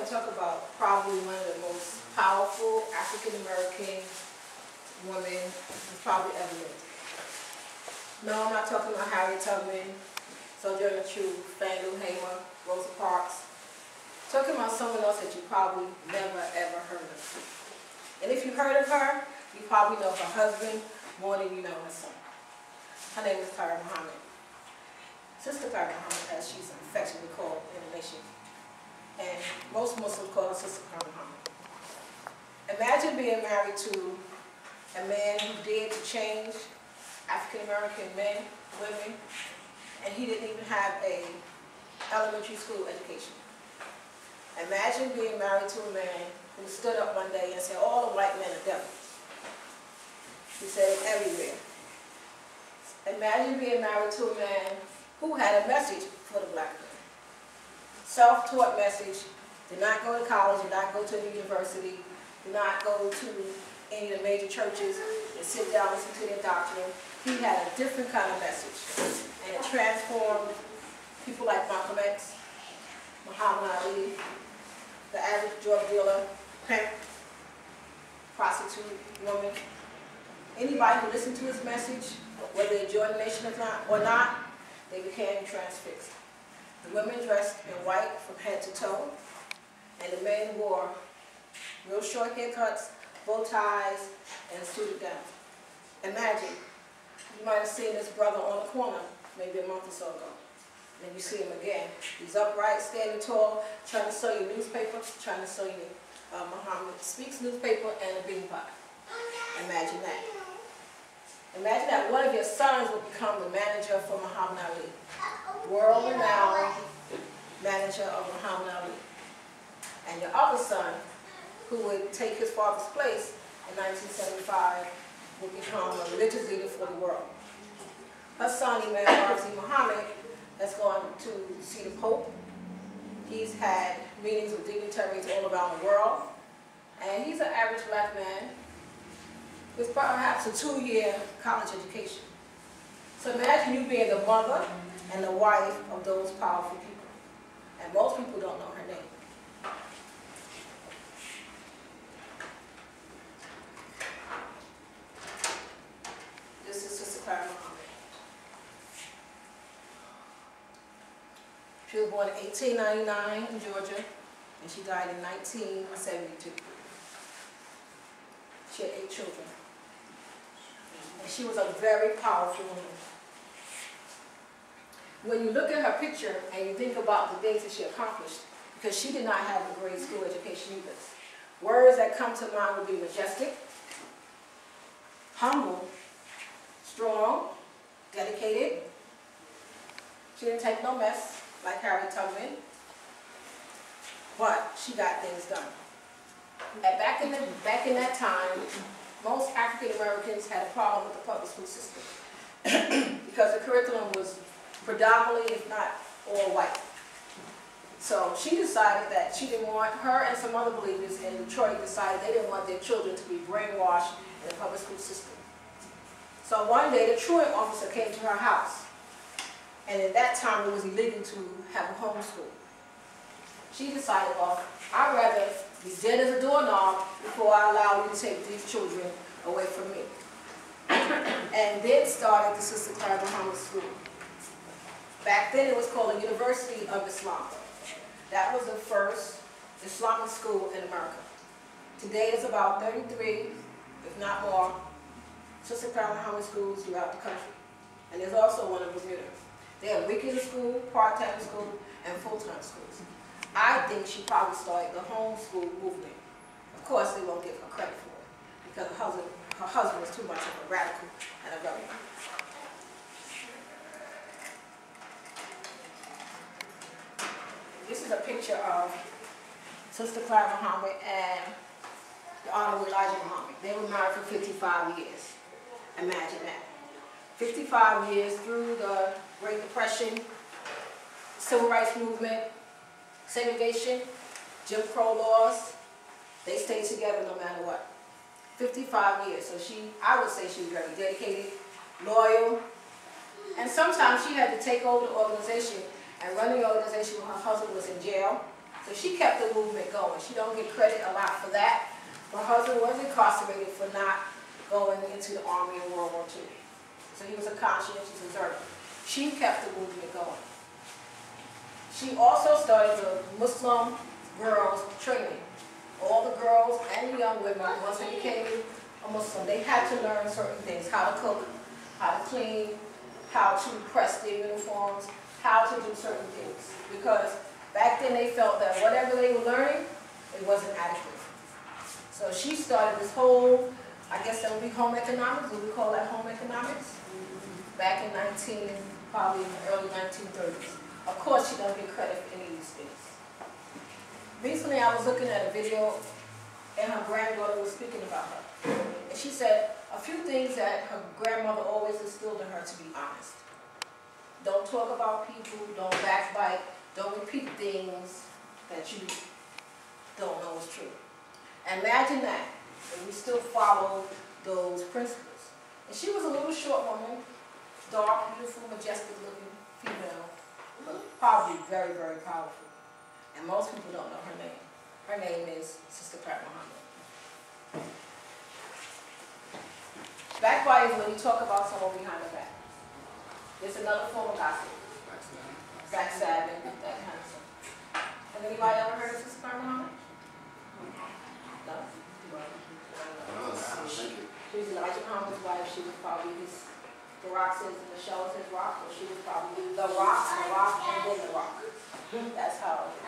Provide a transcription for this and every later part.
to talk about probably one of the most powerful African-American women who's probably ever lived. No, I'm not talking about Harriet Tubman, Sojourner Truth, Faneuil Hamer, Rosa Parks. I'm talking about someone else that you probably never ever heard of. And if you heard of her, you probably know her husband more than you know her son. Her name is Clara Muhammad. Sister Clara Muhammad, as she's affectionately called in the nation. And most Muslims call her Sister Clara Muhammad. Imagine being married to a man who dared to change African-American men, women, and he didn't even have a elementary school education. Imagine being married to a man who stood up one day and said, all the white men are devils. He said it everywhere. Imagine being married to a man who had a message for the black man. Self-taught message, did not go to college, did not go to the university, did not go to any of the major churches and sit down and listen to their doctrine. He had a different kind of message. And it transformed people like Malcolm X, Muhammad Ali, the average drug dealer, pimp, prostitute, woman. Anybody who listened to his message, whether they joined the nation or not, they became transfixed. The women dressed in white from head to toe, and the men wore real short haircuts, bow ties, and suited down. Imagine, you might have seen this brother on the corner maybe a month or so ago. Then you see him again. He's upright, standing tall, trying to sell you newspaper, trying to sell you Muhammad Speaks newspaper and a bean pie. Imagine that. Imagine that one of your sons will become the manager for Muhammad Ali. World-renowned manager of Muhammad Ali. And your other son, who would take his father's place in 1975, will become a religious leader for the world. Her son, Imam Marzi Muhammad, has gone to see the Pope. He's had meetings with dignitaries all around the world. And he's an average black man with perhaps a 2-year college education. So imagine you being the mother and the wife of those powerful people. And most people don't know her name. This is Sister Clara Muhammad. She was born in 1899 in Georgia, and she died in 1972. She had 8 children. And she was a very powerful woman. When you look at her picture and you think about the things that she accomplished, because she did not have a grade school education either, words that come to mind would be majestic, humble, strong, dedicated. She didn't take no mess like Harriet Tubman, but she got things done. And back in that time, most African Americans had a problem with the public school system because the curriculum was predominantly, if not all white. So she decided that she didn't want, her and some other believers in Detroit decided they didn't want their children to be brainwashed in the public school system. So one day the truant officer came to her house, and at that time it was illegal to have a homeschool. She decided, well, I'd rather be dead as a doorknob before I allow you to take these children away from me. And then started the Sister Clara Muhammad School. Back then it was called the University of Islam. That was the first Islamic school in America. Today there's about 33, if not more, Sister Clara Muhammad schools throughout the country. And there's also one in Bermuda. They have weekend school, part-time school, and full-time schools. I think she probably started the homeschool movement. Of course, they won't give her credit for it because her husband was too much of a radical and a rebel. This is a picture of Sister Clara Muhammad and the Honorable Elijah Muhammad. They were married for 55 years. Imagine that. 55 years through the Great Depression, Civil Rights Movement, segregation, Jim Crow laws, they stayed together no matter what. 55 years. So I would say she was very dedicated, loyal, and sometimes she had to take over the organization and run the organization when her husband was in jail So she kept the movement going. She don't get credit a lot for that. Her husband was incarcerated for not going into the army in World War II. So he was a conscientious observer. She kept the movement going. She also started the Muslim girls training. All the girls and the young women, once they became a Muslim, they had to learn certain things: how to cook, how to clean, how to press their uniforms, how to do certain things. Because back then they felt that whatever they were learning, it wasn't adequate. So she started this whole, I guess that would be home economics. Would we call that home economics? Back in probably in the early 1930s. Of course, she doesn't get credit for any of these things. Recently, I was looking at a video, and her granddaughter was speaking about her. And she said a few things that her grandmother always instilled in her: to be honest. Don't talk about people, don't backbite, don't repeat things that you don't know is true. Imagine that, and we still follow those principles. And she was a little short woman, dark, beautiful, majestic looking female, but probably very, very powerful. And most people don't know her name. Her name is Sister Pat Muhammad. Backbite is when you talk about someone behind the back. It's another form of gossip. Backstabbing, that kind of stuff. Has anybody ever heard of Sister Pat Muhammad? No? She was Elijah Muhammad's wife. She was probably the Rock says in the show, it says Rock, but she was probably the Rock, and then the Rock. That's how it was.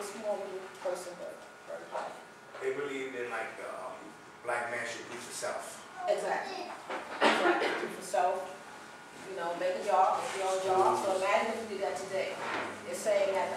Small little person, but very powerful. They believed in like black man should do for self. Exactly. Do for self. You know, make a job, make your own job. So imagine if you did that today. They're saying that